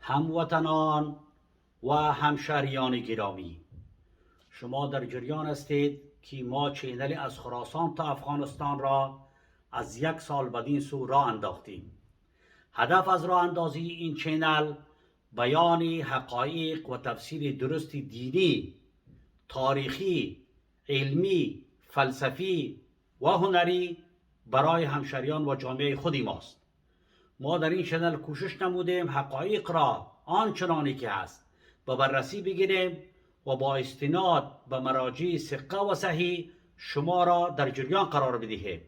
هموطنان و همشهریان گرامی، شما در جریان هستید که ما چینل از خراسان تا افغانستان را از 1 سال بدین سو راه انداختیم. هدف از راه اندازی این چینل بیان حقایق و تفسیر درست دینی، تاریخی، علمی، فلسفی و هنری برای همشهریان و جامعه خودی ماست. ما در این چینل کوشش نمودیم حقایق را آنچنانی که هست به بررسی بگیریم و با استناد به مراجع ثقه و صحیح شما را در جریان قرار بدهیم.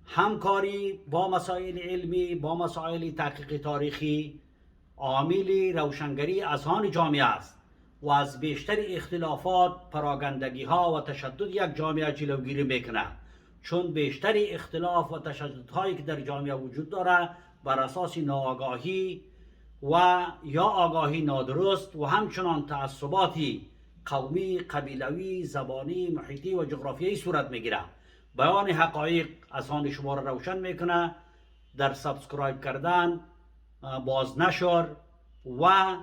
همکاری با مسائل علمی، با مسائل تحقیق تاریخی عامل روشنگری اذهان جامعه است و از بیشتر اختلافات، پراگندگی ها و تشدد یک جامعه جلوگیری میکنه، چون بیشتر اختلاف و تشدد هایی که در جامعه وجود داره بر اساس ناآگاهی و یا آگاهی نادرست و همچنان تعصباتی قومی، قبیلوی، زبانی، محیطی و جغرافیایی صورت میگیره. بیان حقایق اذهان شما را روشن میکنه. در سابسکرایب کردن، بازنشر و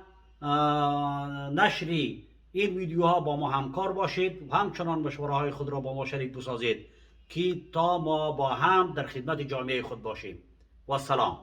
نشری این ویدیوها با ما همکار باشید و همچنان مشوره های خود را با ما شریک بسازید که تا ما با هم در خدمت جامعه خود باشیم. و سلام.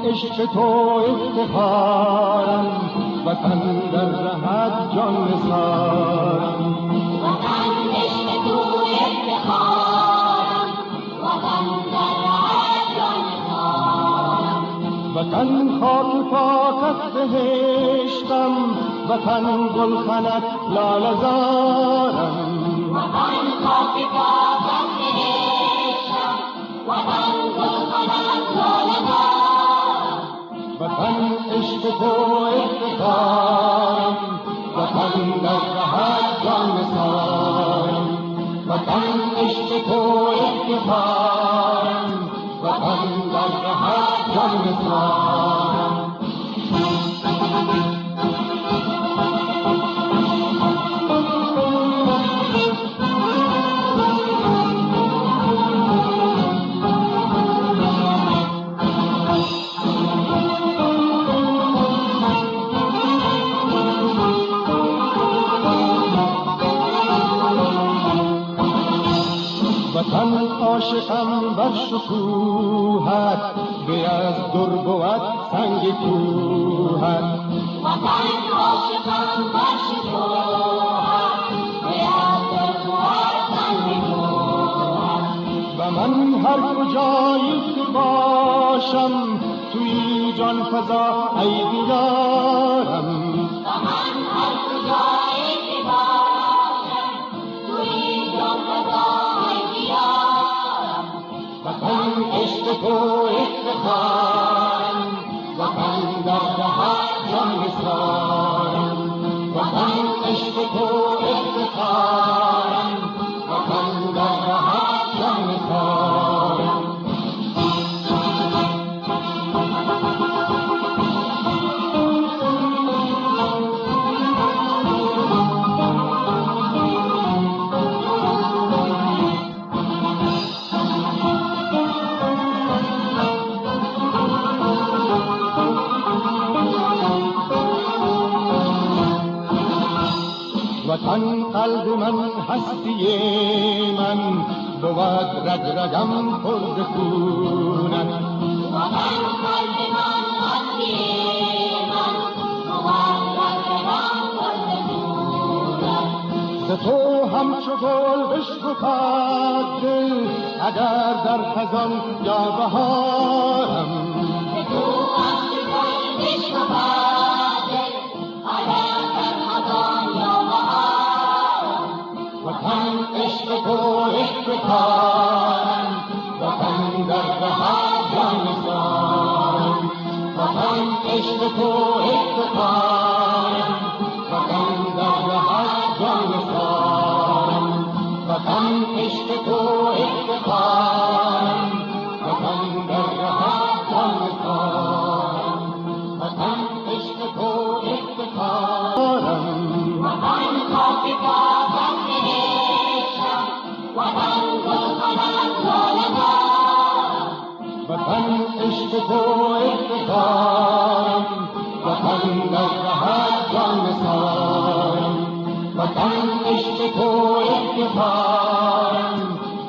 عشق تو افتخارم، وطن در رهت جان نثارم. وطن عشق تو افتخارم، وطن در رهت جان نثارم. وطن خاک پاکت بهشتم، وطن گلخنت لاله زارم. وطن خاک پاکت بهشتم، وطن گلخنت لاله زارم. وطن عشق تو افتخارم، وطن در رهت جان نثارم. وطن عشق تو افتخارم، وطن در رهت جان نثارم. وطن عاشقم بر شکوهت، به از در بود سنگ کوهت. وطن عاشقم بر شکوهت، به از در بود سنگ کوهت. و من هر کجایی که باشم توی جان فضا ای دیارم. و من هر کجایی که باشم توی جان فضا وطن عشق تو افتخارم، وطن در رهت جان نثارم. وطن عشق تو افتخارم، وطن در رهت جان نثارم. وطن قلب من هستی من، بود رگ رگم پر خونت. وطن قلب من هستی من، بود رگ رگم پر خونت. تو همچو گل بشکفد دل اگر در خزان یا بهارم تو همچو گل بشکفد دل اگر در خزان یا بهارم وطن عشق تو افتخارم وطن در بهار جان نثارم وطن عشق تو افتخارم وطن در بهار جان نثارم وطن عشق تو افتخارم وطن در بهار جان نثارم وطن عشق تو افتخارم وطن خاک پاکم بهشتم وطن گلخنم لاله وطن عشق تو افتخارم وطن در بهار جان نثارم وطن عشق تو افتخارم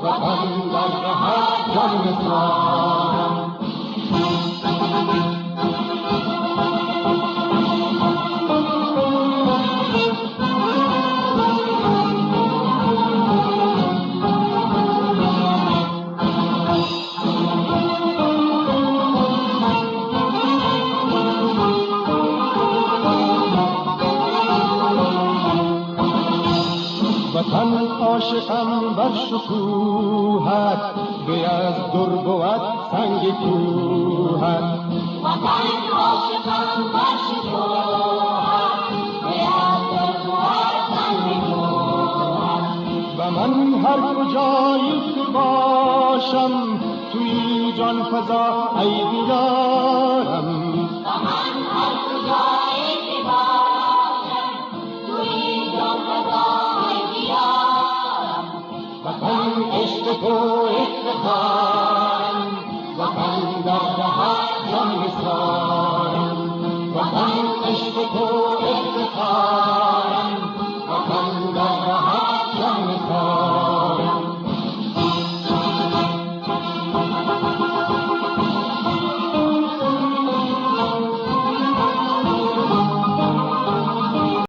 وطن در بهار جان نثارم وطن عاشقم بر شکوهت به از در بود سنگ کوهت وطن عاشقم بر شکوهت به از در بود سنگ کوهت و من هر کجایی که باشم توی جان فضا ای دیارم و من هر کجایی که باشم توی جان فضای دیارم وطن عشق تو افتخار